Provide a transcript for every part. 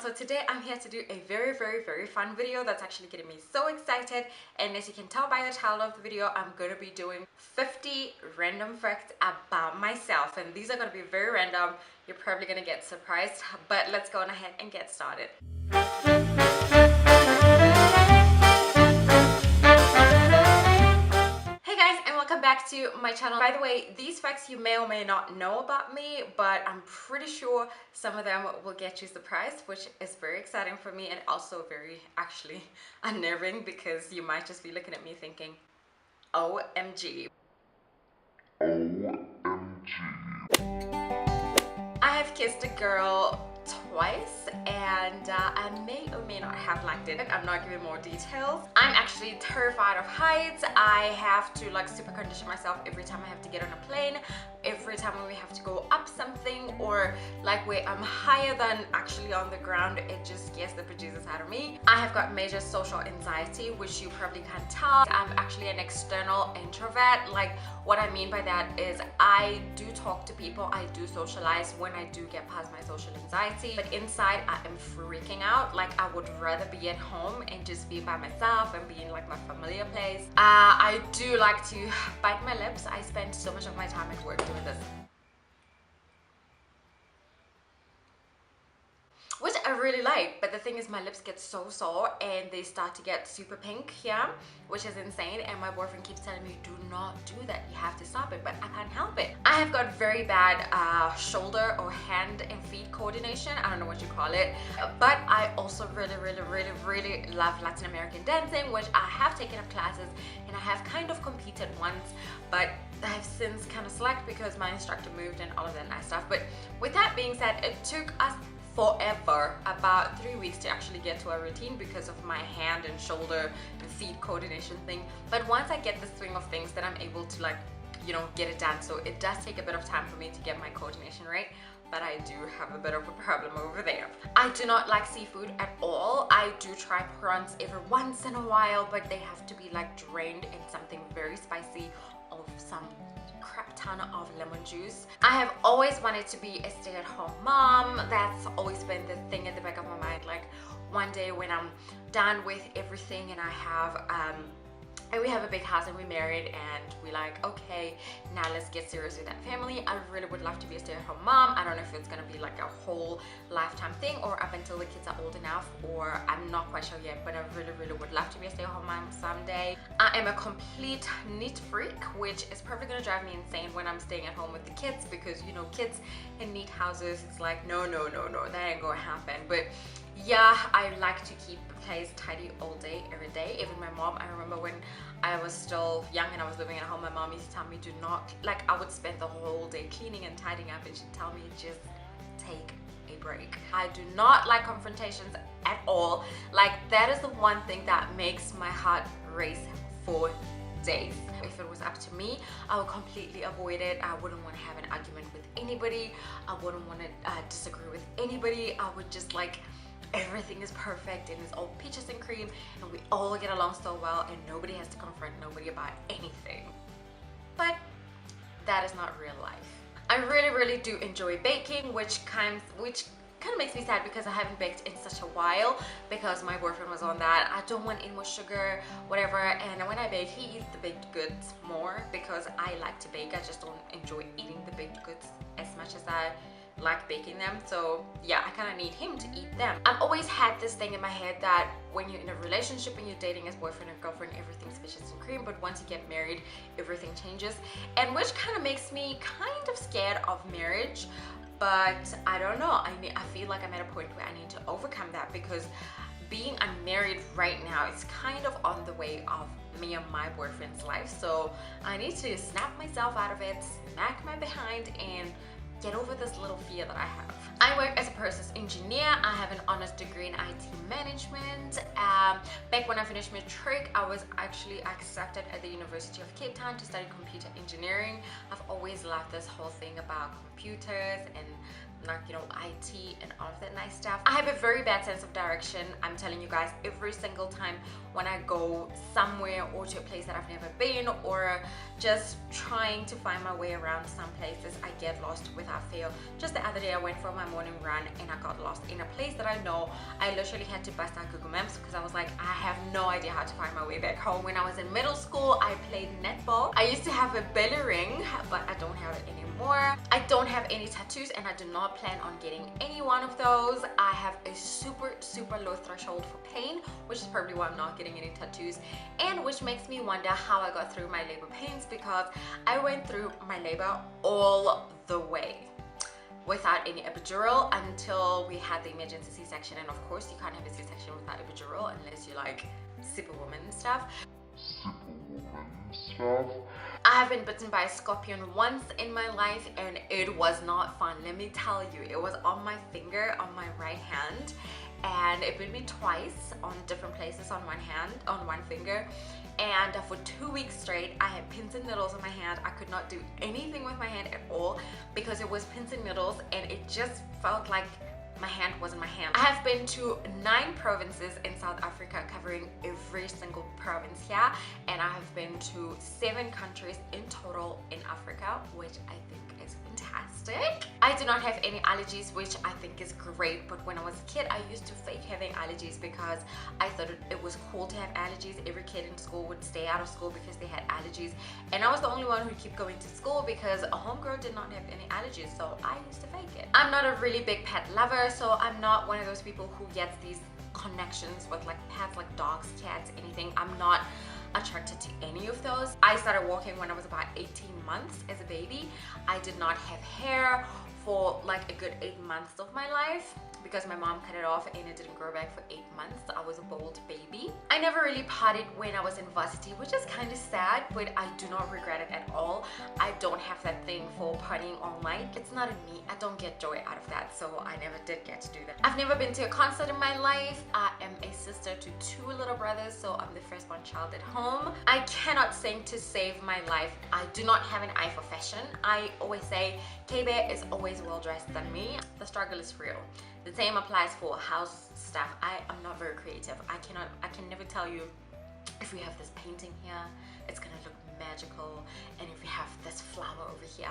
So today I'm here to do a very fun video that's actually getting me so excited, and as you can tell by the title of the video, I'm going to be doing 50 random facts about myself, and these are going to be very random. You're probably going to get surprised, but let's go on ahead and get started. Welcome back to my channel. By the way, these facts you may or may not know about me, but I'm pretty sure some of them will get you surprised, which is very exciting for me and also very actually unnerving, because you might just be looking at me thinking, OMG. I have kissed a girl twice, and I may or may not have liked it. I'm not giving more details. I'm actually terrified of heights. I have to like super condition myself every time I have to get on a plane, every time we have to go up something, or like where I'm higher than actually on the ground. It just scares the bejesus out of me. I have got major social anxiety, which you probably can't tell. I'm actually an external introvert. Like, what I mean by that is I do talk to people, I do socialize when I do get past my social anxiety, but inside I am freaking out. Like, I would rather be at home and just be by myself and be in like my familiar place. I do like to bite my lips. I spend so much of my time at work doing this, which I really like, but the thing is my lips get so sore and they start to get super pink here, which is insane, and my boyfriend keeps telling me, do not do that, you have to stop it, but I can't help it. I have got very bad shoulder or hand and feet coordination, I don't know what you call it, but I also really love Latin American dancing, which I have taken up classes and I have kind of competed once, but I have since kind of slacked because my instructor moved and all of that nice stuff. But with that being said, it took us forever, about 3 weeks, to actually get to a routine because of my hand and shoulder and feet coordination thing. But once I get the swing of things, then I'm able to, like, you know, get it done. So it does take a bit of time for me to get my coordination right, but I do have a bit of a problem over there. I do not like seafood at all. I do try prawns every once in a while, but they have to be like drained in something very spicy of some crap ton of lemon juice. I have always wanted to be a stay-at-home mom. That's always been the thing at the back of my mind. Like, one day when I'm done with everything and I have and we have a big house and we're married and we're like, okay, now let's get serious with that family. I really would love to be a stay-at-home mom. I don't know if it's gonna be like a whole lifetime thing or up until the kids are old enough, or I'm not quite sure yet, but I really would love to be a stay-at-home mom someday. I am a complete neat freak, which is probably gonna drive me insane when I'm staying at home with the kids, because, you know, kids in neat houses, it's like, no, that ain't gonna happen. But yeah, I like to keep the place tidy all day, every day. Even my mom, I remember when I was still young and I was living at home, my mom used to tell me, do not, like, I would spend the whole day cleaning and tidying up, and she'd tell me, just take a break. I do not like confrontations at all. Like, that is the one thing that makes my heart race for days. If it was up to me, I would completely avoid it. I wouldn't want to have an argument with anybody. I wouldn't want to disagree with anybody. I would just like, everything is perfect and it's all peaches and cream and we all get along so well and nobody has to confront nobody about anything. But that is not real life. I really do enjoy baking, which kind of makes me sad because I haven't baked in such a while, because my boyfriend was on that. I don't want any more sugar, whatever, and when I bake, he eats the baked goods more because I like to bake. I just don't enjoy eating the baked goods as much as I like baking them. So yeah, I kind of need him to eat them. I've always had this thing in my head that when you're in a relationship and you're dating as boyfriend and girlfriend, everything's peaches and cream, but once you get married, everything changes, and which kind of makes me kind of scared of marriage. But I don't know, I feel like I'm at a point where I need to overcome that, because being unmarried right now is kind of on the way of me and my boyfriend's life. So I need to snap myself out of it, smack my behind, and get over this little fear that I have. I work as a process engineer. I have an honors degree in IT management. Back when I finished matric, I was actually accepted at the University of Cape Town to study computer engineering. I've always loved this whole thing about computers and like, you know, IT and all of that nice stuff. I have a very bad sense of direction. I'm telling you guys, every single time when I go somewhere or to a place that I've never been, or just trying to find my way around some places, I get lost without fail. Just the other day I went for my morning run and I got lost in a place that I know. I literally had to bust out Google Maps because I was like, I have no idea how to find my way back home. When I was in middle school, I played netball. I used to have a belly ring, but I don't have it anymore. I don't have any tattoos and I do not plan on getting any one of those. I have a super low threshold for pain, which is probably why I'm not getting any tattoos, and which makes me wonder how I got through my labor pains, because I went through my labor all the way without any epidural until we had the emergency C-section. And of course you can't have a C-section without epidural unless you like superwoman and stuff. I have been bitten by a scorpion once in my life and it was not fun. Let me tell you, it was on my finger on my right hand, and it bit me twice on different places on one hand, on one finger. And for 2 weeks straight I had pins and needles in my hand. I could not do anything with my hand at all because it was pins and needles, and it just felt like my hand wasn't my hand. I have been to 9 provinces in South Africa, covering every single province here, and I have been to 7 countries in total in Africa, which I think is fantastic. I do not have any allergies, which I think is great, but when I was a kid I used to fake having allergies because I thought it was cool to have allergies. Every kid in school would stay out of school because they had allergies, and I was the only one who kept going to school because a homegirl did not have any allergies, so I used to fake it. I'm not a really big pet lover, so I'm not one of those people who gets these connections with like pets, like dogs, cats, anything. I'm not attracted to any of those. I started walking when I was about 18 months as a baby. I did not have hair for like a good 8 months of my life because my mom cut it off and it didn't grow back for 8 months. I was a bald baby. I never really partied when I was in varsity, which is kind of sad, but I do not regret it at all. I don't have that thing for partying all night. It's not in me. I don't get joy out of that, so I never did get to do that. I've never been to a concert in my life. I am a sister to 2 little brothers, so I'm the firstborn child at home. I cannot sing to save my life. I do not have an eye for fashion. I always say K-Bear is always well dressed than me. The struggle is real. The same applies for house stuff. I am not very creative. I can never tell you, if we have this painting here, it's gonna look magical, and if we have this flower over here,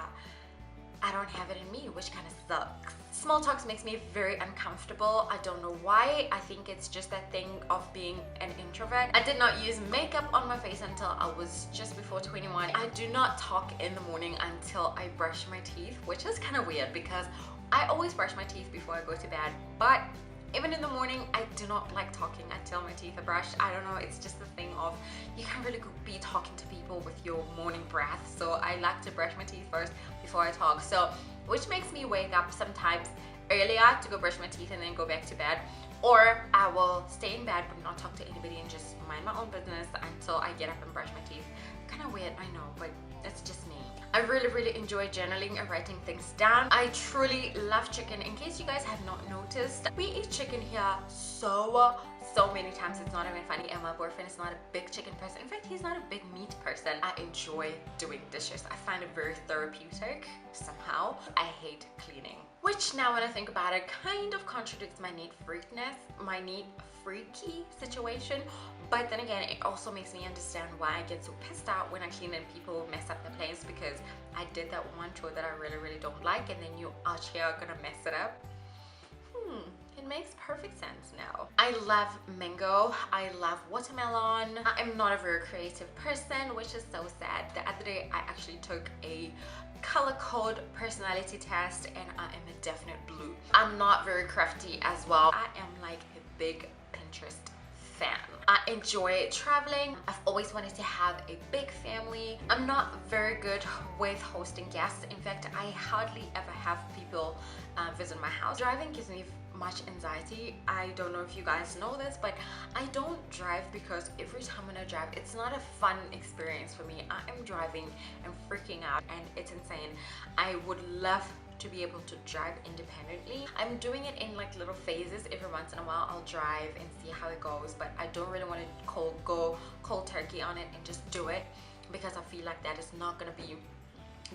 I don't have it in me, which kind of sucks. Small talk makes me very uncomfortable. I don't know why. I think it's just that thing of being an introvert. I did not use makeup on my face until I was just before 21. I do not talk in the morning until I brush my teeth, which is kind of weird because I always brush my teeth before I go to bed, but even in the morning I do not like talking until my teeth are brushed. I don't know, it's just the thing of you can't really be talking to people with your morning breath, so I like to brush my teeth first before I talk, so which makes me wake up sometimes earlier to go brush my teeth and then go back to bed, or I will stay in bed but not talk to anybody and just mind my own business until I get up and brush my teeth. Kind of weird, I know, but it's just me. I really enjoy journaling and writing things down. I truly love chicken. In case you guys have not noticed, we eat chicken here so many times, it's not even funny, and my boyfriend is not a big chicken person. In fact, he's not a big meat person. I enjoy doing dishes. I find it very therapeutic somehow. I hate cleaning, which now when I think about it kind of contradicts my neat freaky situation, but then again it also makes me understand why I get so pissed out when I clean and people mess up the place, because I did that one chore that I really don't like, and then you out here are gonna mess it up. It makes perfect sense now. I love mango. I love watermelon. I am not a very creative person, which is so sad. The other day I actually took a color code personality test and I am a definite blue. I'm not very crafty as well. I am like a big Pinterest fan. I enjoy traveling. I've always wanted to have a big family. I'm not very good with hosting guests. In fact, I hardly ever have people visit my house. Driving gives me much anxiety. I don't know if you guys know this, but I don't drive because every time when I drive, it's not a fun experience for me. I am driving and freaking out and it's insane. I would love to be able to drive independently. I'm doing it in like little phases. Every once in a while I'll drive and see how it goes, but I don't really want to go cold turkey on it and just do it, because I feel like that is not going to be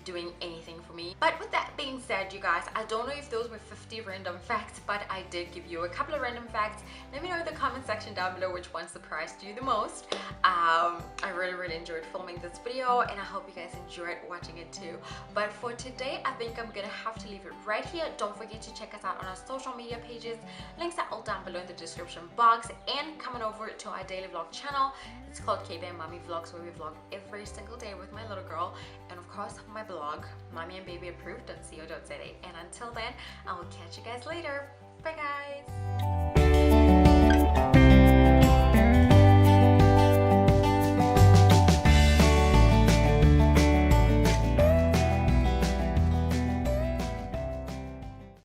doing anything for me. But with that being said, you guys, I don't know if those were 50 random facts, but I did give you a couple of random facts. Let me know in the comment section down below which one surprised you the most. I really enjoyed filming this video, and I hope you guys enjoyed watching it too. But for today, I think I'm gonna have to leave it right here. Don't forget to check us out on our social media pages. Links are all down below in the description box, and coming over to our daily vlog channel. It's called KB and Mommy Vlogs, where we vlog every single day with my little girl, and of course my blog, mommy and baby approved.co.za. And until then, I will catch you guys later. Bye guys.